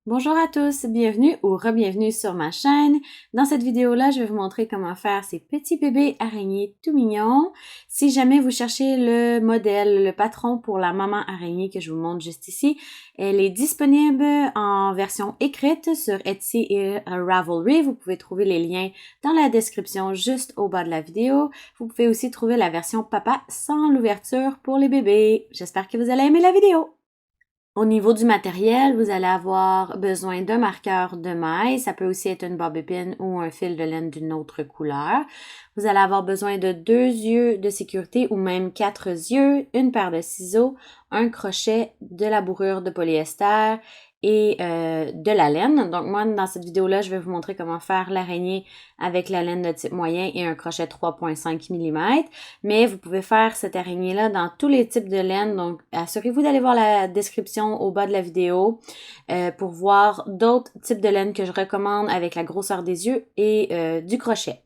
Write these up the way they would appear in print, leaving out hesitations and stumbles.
Bonjour à tous, bienvenue ou re-bienvenue sur ma chaîne. Dans cette vidéo-là, je vais vous montrer comment faire ces petits bébés araignées tout mignons. Si jamais vous cherchez le modèle, le patron pour la maman araignée que je vous montre juste ici, elle est disponible en version écrite sur Etsy et Ravelry. Vous pouvez trouver les liens dans la description juste au bas de la vidéo. Vous pouvez aussi trouver la version papa sans l'ouverture pour les bébés. J'espère que vous allez aimer la vidéo. Au niveau du matériel, vous allez avoir besoin d'un marqueur de maille. Ça peut aussi être une bobby pin ou un fil de laine d'une autre couleur. Vous allez avoir besoin de 2 yeux de sécurité ou même 4 yeux, une paire de ciseaux, un crochet, de la bourrure de polyester et de la laine. Donc moi, dans cette vidéo-là, je vais vous montrer comment faire l'araignée avec la laine de type moyen et un crochet 3,5 mm. Mais vous pouvez faire cette araignée-là dans tous les types de laine. Donc, assurez-vous d'aller voir la description au bas de la vidéo pour voir d'autres types de laine que je recommande avec la grosseur des yeux et du crochet.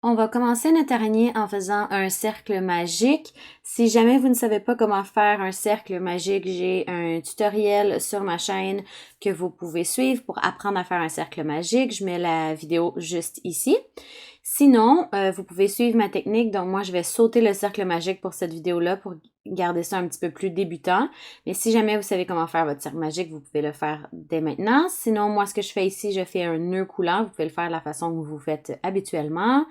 On va commencer notre araignée en faisant un cercle magique. Si jamais vous ne savez pas comment faire un cercle magique, j'ai un tutoriel sur ma chaîne que vous pouvez suivre pour apprendre à faire un cercle magique. Je mets la vidéo juste ici. Sinon, vous pouvez suivre ma technique. Donc, moi, je vais sauter le cercle magique pour cette vidéo-là pour garder ça un petit peu plus débutant. Mais si jamais vous savez comment faire votre cercle magique, vous pouvez le faire dès maintenant. Sinon, moi, ce que je fais ici, je fais un nœud coulant. Vous pouvez le faire de la façon que vous faites habituellement.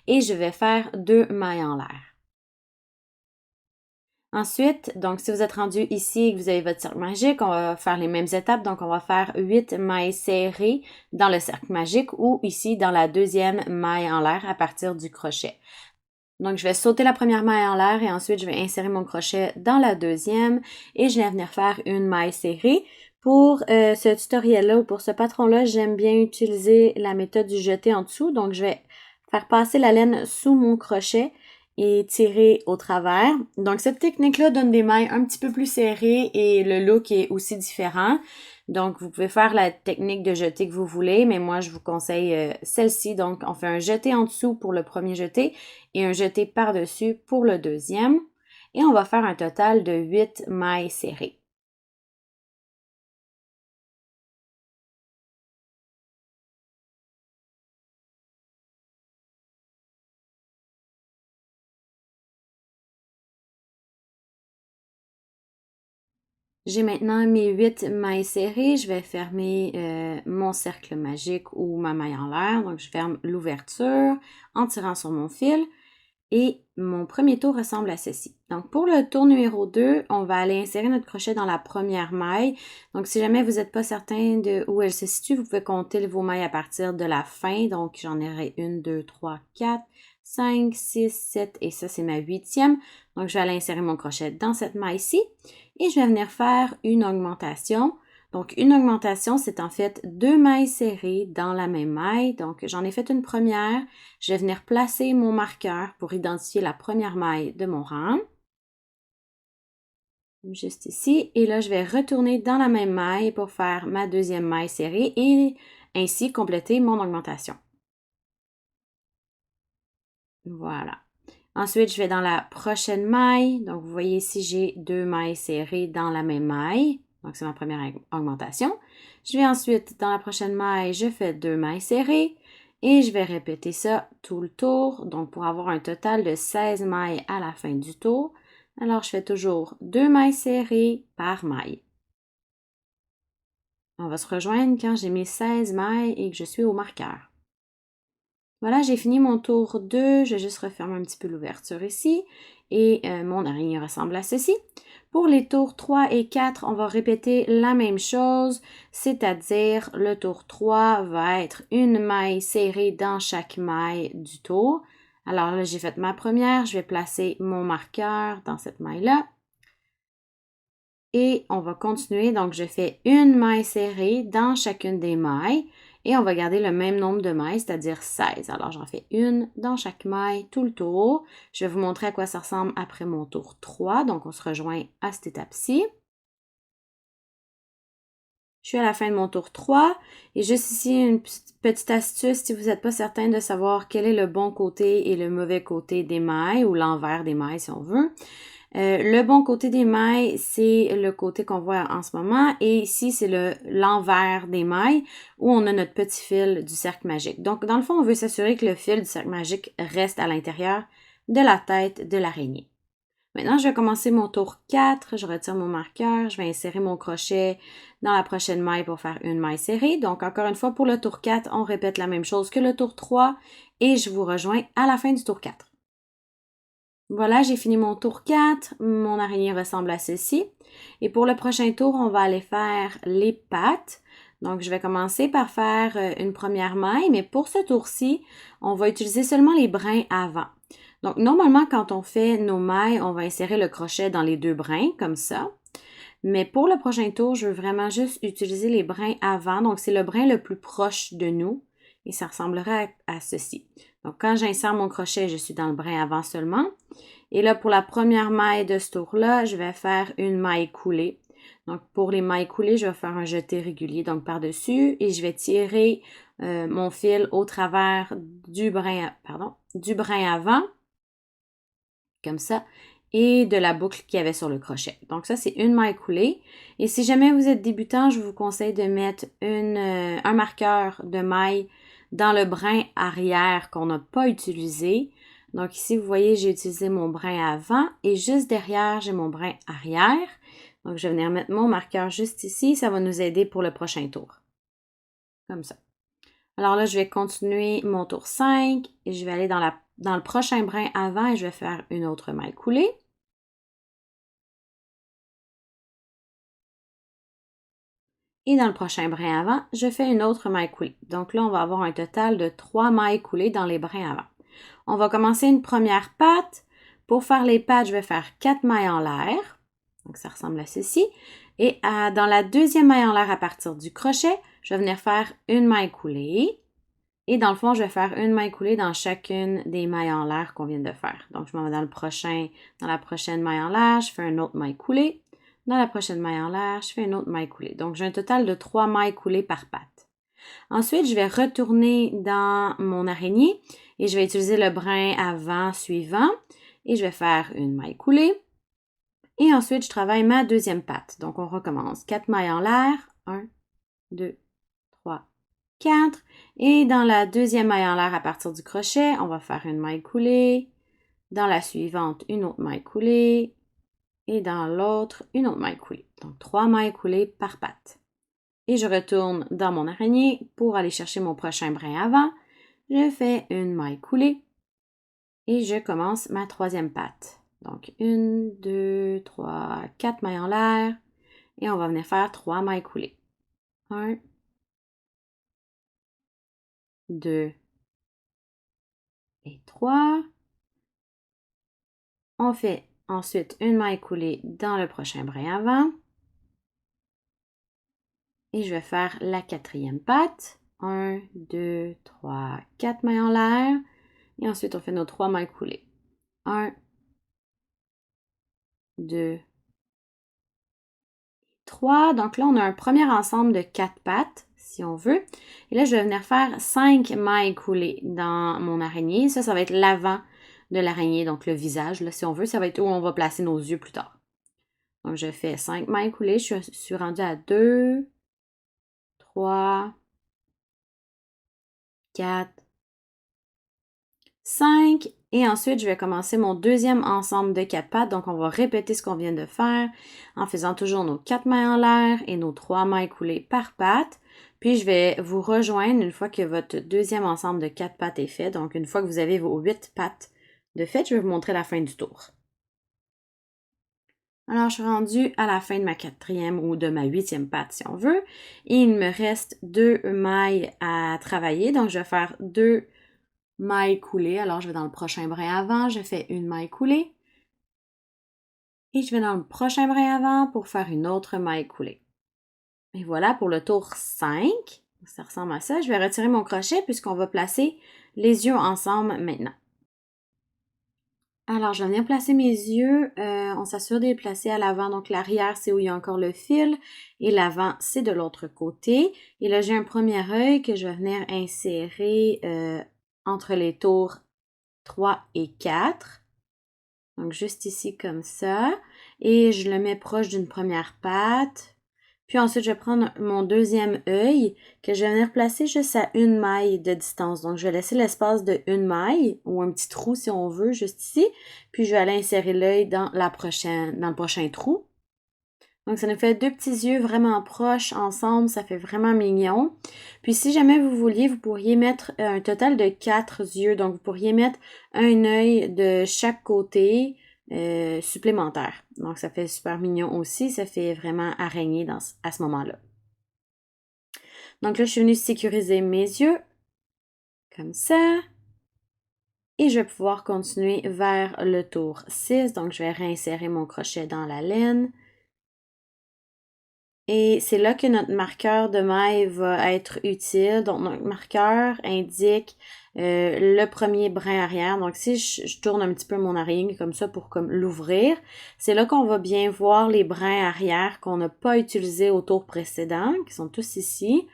Et je vais faire 2 mailles en l'air. Ensuite, donc si vous êtes rendu ici et que vous avez votre cercle magique, on va faire les mêmes étapes. Donc, on va faire 8 mailles serrées dans le cercle magique ou ici dans la deuxième maille en l'air à partir du crochet. Donc, je vais sauter la première maille en l'air et ensuite, je vais insérer mon crochet dans la deuxième et je vais venir faire une maille serrée. Pour ce tutoriel-là ou pour ce patron-là, j'aime bien utiliser la méthode du jeté en dessous. Donc, je vais faire passer la laine sous mon crochet et tirer au travers. Donc, cette technique-là donne des mailles un petit peu plus serrées et le look est aussi différent. Donc, vous pouvez faire la technique de jeté que vous voulez, mais moi, je vous conseille celle-ci. Donc, on fait un jeté en dessous pour le premier jeté et un jeté par-dessus pour le deuxième. Et on va faire un total de 8 mailles serrées. J'ai maintenant mes 8 mailles serrées. Je vais fermer mon cercle magique ou ma maille en l'air. Donc, je ferme l'ouverture en tirant sur mon fil. Et mon premier tour ressemble à ceci. Donc, pour le tour numéro 2, on va aller insérer notre crochet dans la première maille. Donc, si jamais vous n'êtes pas certain de où elle se situe, vous pouvez compter vos mailles à partir de la fin. Donc, j'en aurai 1, 2, 3, 4, 5, 6, 7 et ça, c'est ma 8e. Donc, je vais aller insérer mon crochet dans cette maille-ci et je vais venir faire une augmentation. Donc, une augmentation, c'est en fait 2 mailles serrées dans la même maille. Donc, j'en ai fait une première. Je vais venir placer mon marqueur pour identifier la première maille de mon rang. Juste ici. Et là, je vais retourner dans la même maille pour faire ma deuxième maille serrée et ainsi compléter mon augmentation. Voilà. Ensuite, je vais dans la prochaine maille. Donc, vous voyez ici, j'ai 2 mailles serrées dans la même maille. Donc, c'est ma première augmentation. Je vais ensuite, dans la prochaine maille, je fais 2 mailles serrées. Et je vais répéter ça tout le tour. Donc, pour avoir un total de 16 mailles à la fin du tour. Alors, je fais toujours 2 mailles serrées par maille. On va se rejoindre quand j'ai mes 16 mailles et que je suis au marqueur. Voilà, j'ai fini mon tour 2. Je vais juste refermer un petit peu l'ouverture ici. Et mon araignée ressemble à ceci. Pour les tours 3 et 4, on va répéter la même chose, c'est-à-dire le tour 3 va être une maille serrée dans chaque maille du tour. Alors là, j'ai fait ma première, je vais placer mon marqueur dans cette maille-là. Et on va continuer, donc je fais une maille serrée dans chacune des mailles. Et on va garder le même nombre de mailles, c'est-à-dire 16. Alors, j'en fais une dans chaque maille tout le tour. Je vais vous montrer à quoi ça ressemble après mon tour 3. Donc, on se rejoint à cette étape-ci. Je suis à la fin de mon tour 3. Et juste ici, une petite astuce si vous n'êtes pas certain de savoir quel est le bon côté et le mauvais côté des mailles ou l'envers des mailles si on veut. Le bon côté des mailles, c'est le côté qu'on voit en ce moment. Et ici, c'est l'envers des mailles où on a notre petit fil du cercle magique. Donc, dans le fond, on veut s'assurer que le fil du cercle magique reste à l'intérieur de la tête de l'araignée. Maintenant, je vais commencer mon tour 4. Je retire mon marqueur. Je vais insérer mon crochet dans la prochaine maille pour faire une maille serrée. Donc, encore une fois, pour le tour 4, on répète la même chose que le tour 3 et je vous rejoins à la fin du tour 4. Voilà, j'ai fini mon tour 4. Mon araignée ressemble à ceci. Et pour le prochain tour, on va aller faire les pattes. Donc, je vais commencer par faire une première maille, mais pour ce tour-ci, on va utiliser seulement les brins avant. Donc, normalement, quand on fait nos mailles, on va insérer le crochet dans les 2 brins, comme ça. Mais pour le prochain tour, je veux vraiment juste utiliser les brins avant. Donc, c'est le brin le plus proche de nous et ça ressemblera à ceci. Donc, quand j'insère mon crochet, je suis dans le brin avant seulement. Et là, pour la première maille de ce tour-là, je vais faire une maille coulée. Donc, pour les mailles coulées, je vais faire un jeté régulier, donc par-dessus, et je vais tirer mon fil au travers du brin avant, comme ça, et de la boucle qu'il y avait sur le crochet. Donc, ça, c'est une maille coulée. Et si jamais vous êtes débutant, je vous conseille de mettre un marqueur de maille dans le brin arrière qu'on n'a pas utilisé. Donc ici, vous voyez, j'ai utilisé mon brin avant et juste derrière, j'ai mon brin arrière. Donc, je vais venir mettre mon marqueur juste ici. Ça va nous aider pour le prochain tour. Comme ça. Alors là, je vais continuer mon tour 5 et je vais aller dans le prochain brin avant et je vais faire une autre maille coulée. Et dans le prochain brin avant, je fais une autre maille coulée. Donc là, on va avoir un total de 3 mailles coulées dans les brins avant. On va commencer une première patte. Pour faire les pattes, je vais faire 4 mailles en l'air. Donc, ça ressemble à ceci. Et dans la deuxième maille en l'air à partir du crochet, je vais venir faire une maille coulée. Et dans le fond, je vais faire une maille coulée dans chacune des mailles en l'air qu'on vient de faire. Donc, je m'en vais dans la prochaine maille en l'air, je fais une autre maille coulée. Dans la prochaine maille en l'air, je fais une autre maille coulée. Donc, j'ai un total de 3 mailles coulées par patte. Ensuite, je vais retourner dans mon araignée et je vais utiliser le brin avant suivant et je vais faire une maille coulée. Et ensuite, je travaille ma deuxième patte. Donc, on recommence. 4 mailles en l'air. 1, 2, 3, 4. Et dans la deuxième maille en l'air à partir du crochet, on va faire une maille coulée. Dans la suivante, une autre maille coulée. Et dans l'autre, une autre maille coulée. Donc, 3 mailles coulées par patte. Et je retourne dans mon araignée pour aller chercher mon prochain brin avant. Je fais une maille coulée et je commence ma troisième patte. Donc, 1, 2, 3, 4 mailles en l'air et on va venir faire 3 mailles coulées. 1, 2 et 3. On fait ensuite une maille coulée dans le prochain brin avant. Et je vais faire la quatrième patte. 1, 2, 3, 4 mailles en l'air. Et ensuite, on fait nos 3 mailles coulées. 1, 2, 3. Donc là, on a un premier ensemble de 4 pattes, si on veut. Et là, je vais venir faire 5 mailles coulées dans mon araignée. Ça va être l'avant de l'araignée, donc le visage, là, si on veut. Ça va être où on va placer nos yeux plus tard. Donc, je fais 5 mailles coulées. Je suis rendue à 2, 3, 4, 5. Et ensuite, je vais commencer mon deuxième ensemble de 4 pattes. Donc, on va répéter ce qu'on vient de faire en faisant toujours nos 4 mailles en l'air et nos 3 mailles coulées par patte. Puis, je vais vous rejoindre une fois que votre deuxième ensemble de 4 pattes est fait. Donc, une fois que vous avez vos 8 pattes de fait, je vais vous montrer la fin du tour. Alors, je suis rendue à la fin de ma quatrième ou de ma 8e patte, si on veut. Et il me reste 2 mailles à travailler. Donc, je vais faire 2 maille coulée. Alors, je vais dans le prochain brin avant, je fais une maille coulée. Et je vais dans le prochain brin avant pour faire une autre maille coulée. Et voilà pour le tour 5. Ça ressemble à ça. Je vais retirer mon crochet puisqu'on va placer les yeux ensemble maintenant. Alors, je vais venir placer mes yeux. On s'assure de les placer à l'avant. Donc, l'arrière, c'est où il y a encore le fil. Et l'avant, c'est de l'autre côté. Et là, j'ai un premier œil que je vais venir insérer entre les tours 3 et 4. Donc, juste ici comme ça. Et je le mets proche d'une première patte. Puis ensuite, je vais prendre mon deuxième œil que je vais venir placer juste à une maille de distance. Donc, je vais laisser l'espace de une maille ou un petit trou si on veut, juste ici. Puis, je vais aller insérer l'œil dans le prochain trou. Donc, ça nous fait deux petits yeux vraiment proches ensemble. Ça fait vraiment mignon. Puis, si jamais vous vouliez, vous pourriez mettre un total de 4 yeux. Donc, vous pourriez mettre un œil de chaque côté supplémentaire. Donc, ça fait super mignon aussi. Ça fait vraiment araignée à ce moment-là. Donc là, je suis venue sécuriser mes yeux. Comme ça. Et je vais pouvoir continuer vers le tour 6. Donc, je vais réinsérer mon crochet dans la laine. Et c'est là que notre marqueur de maille va être utile. Donc, notre marqueur indique le premier brin arrière. Donc, si je tourne un petit peu mon araignée comme ça pour comme l'ouvrir, c'est là qu'on va bien voir les brins arrière qu'on n'a pas utilisés au tour précédent, qui sont tous ici.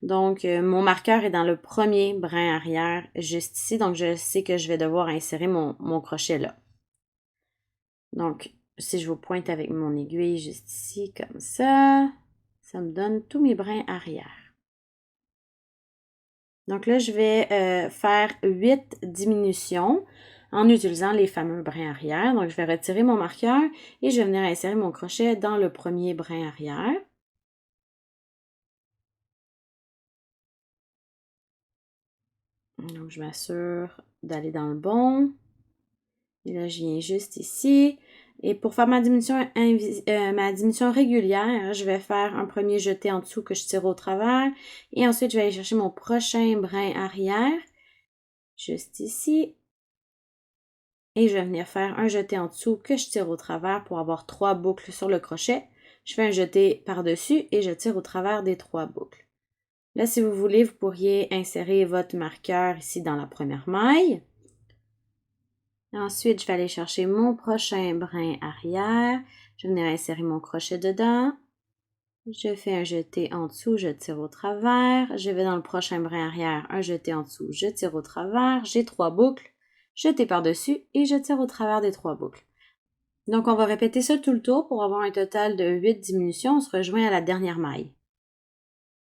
Donc, mon marqueur est dans le premier brin arrière, juste ici. Donc, je sais que je vais devoir insérer mon crochet là. Donc, si je vous pointe avec mon aiguille juste ici, comme ça me donne tous mes brins arrière. Donc là, je vais faire 8 diminutions en utilisant les fameux brins arrière. Donc, je vais retirer mon marqueur et je vais venir insérer mon crochet dans le premier brin arrière. Donc, je m'assure d'aller dans le bon. Et là, je viens juste ici. Et pour faire ma diminution régulière, je vais faire un premier jeté en dessous que je tire au travers. Et ensuite, je vais aller chercher mon prochain brin arrière. Juste ici. Et je vais venir faire un jeté en dessous que je tire au travers pour avoir 3 boucles sur le crochet. Je fais un jeté par-dessus et je tire au travers des 3 boucles. Là, si vous voulez, vous pourriez insérer votre marqueur ici dans la première maille. Ensuite, je vais aller chercher mon prochain brin arrière. Je vais venir insérer mon crochet dedans. Je fais un jeté en dessous, je tire au travers. Je vais dans le prochain brin arrière, un jeté en dessous, je tire au travers. J'ai 3 boucles. Jeté par-dessus et je tire au travers des 3 boucles. Donc, on va répéter ça tout le tour pour avoir un total de 8 diminutions. On se rejoint à la dernière maille.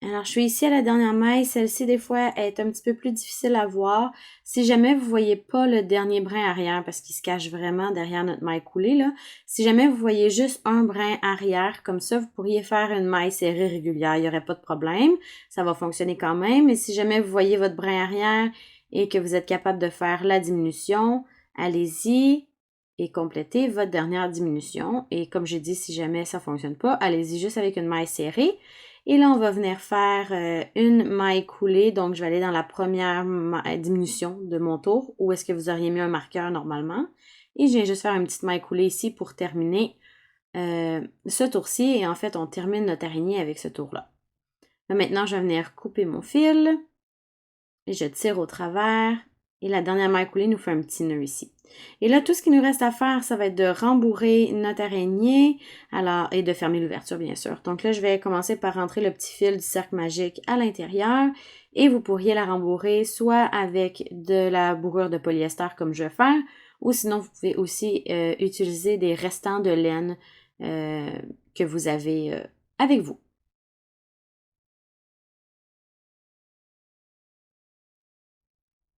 Alors, je suis ici à la dernière maille. Celle-ci, des fois, est un petit peu plus difficile à voir. Si jamais vous voyez pas le dernier brin arrière, parce qu'il se cache vraiment derrière notre maille coulée, là. Si jamais vous voyez juste un brin arrière, comme ça, vous pourriez faire une maille serrée régulière. Il n'y aurait pas de problème. Ça va fonctionner quand même. Mais si jamais vous voyez votre brin arrière et que vous êtes capable de faire la diminution, allez-y et complétez votre dernière diminution. Et comme j'ai dit, si jamais ça fonctionne pas, allez-y juste avec une maille serrée. Et là, on va venir faire une maille coulée. Donc, je vais aller dans la première diminution de mon tour, où est-ce que vous auriez mis un marqueur normalement. Et je viens juste faire une petite maille coulée ici pour terminer ce tour-ci. Et en fait, on termine notre araignée avec ce tour-là. Là, maintenant, je vais venir couper mon fil. Et je tire au travers. Et la dernière maille coulée nous fait un petit nœud ici. Et là, tout ce qui nous reste à faire, ça va être de rembourrer notre araignée et de fermer l'ouverture, bien sûr. Donc là, je vais commencer par rentrer le petit fil du cercle magique à l'intérieur. Et vous pourriez la rembourrer soit avec de la bourrure de polyester comme je vais faire, ou sinon, vous pouvez aussi utiliser des restants de laine que vous avez avec vous.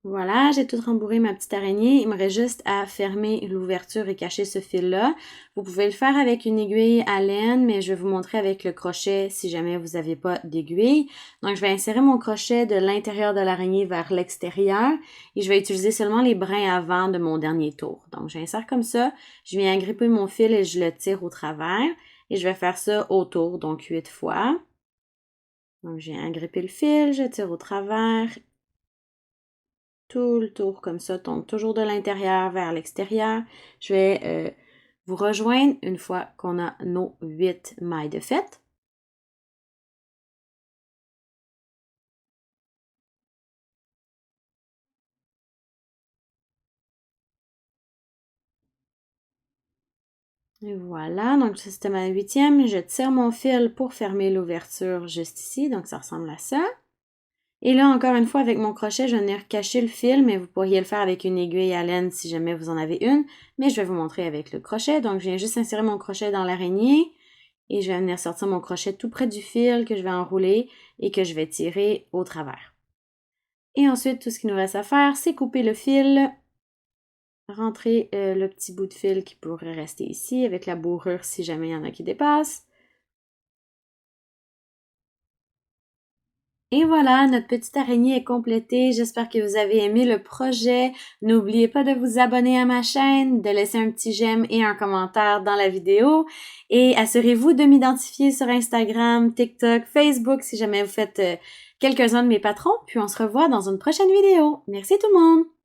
Voilà, j'ai tout rembourré ma petite araignée. Il me reste juste à fermer l'ouverture et cacher ce fil-là. Vous pouvez le faire avec une aiguille à laine, mais je vais vous montrer avec le crochet si jamais vous n'avez pas d'aiguille. Donc, je vais insérer mon crochet de l'intérieur de l'araignée vers l'extérieur et je vais utiliser seulement les brins avant de mon dernier tour. Donc, j'insère comme ça. Je viens agripper mon fil et je le tire au travers et je vais faire ça autour, donc 8 fois. Donc, je viens agripper le fil, je tire au travers. Tout le tour comme ça, donc toujours de l'intérieur vers l'extérieur. Je vais vous rejoindre une fois qu'on a nos 8 mailles de fête. Et voilà, donc ça c'était ma 8e. Je tire mon fil pour fermer l'ouverture juste ici, donc ça ressemble à ça. Et là, encore une fois, avec mon crochet, je vais venir cacher le fil, mais vous pourriez le faire avec une aiguille à laine si jamais vous en avez une, mais je vais vous montrer avec le crochet. Donc, je viens juste insérer mon crochet dans l'araignée et je vais venir sortir mon crochet tout près du fil que je vais enrouler et que je vais tirer au travers. Et ensuite, tout ce qu'il nous reste à faire, c'est couper le fil, rentrer le petit bout de fil qui pourrait rester ici avec la bourrure si jamais il y en a qui dépassent. Et voilà, notre petite araignée est complétée. J'espère que vous avez aimé le projet. N'oubliez pas de vous abonner à ma chaîne, de laisser un petit j'aime et un commentaire dans la vidéo. Et assurez-vous de m'identifier sur Instagram, TikTok, Facebook si jamais vous faites quelques-uns de mes patrons. Puis on se revoit dans une prochaine vidéo. Merci tout le monde!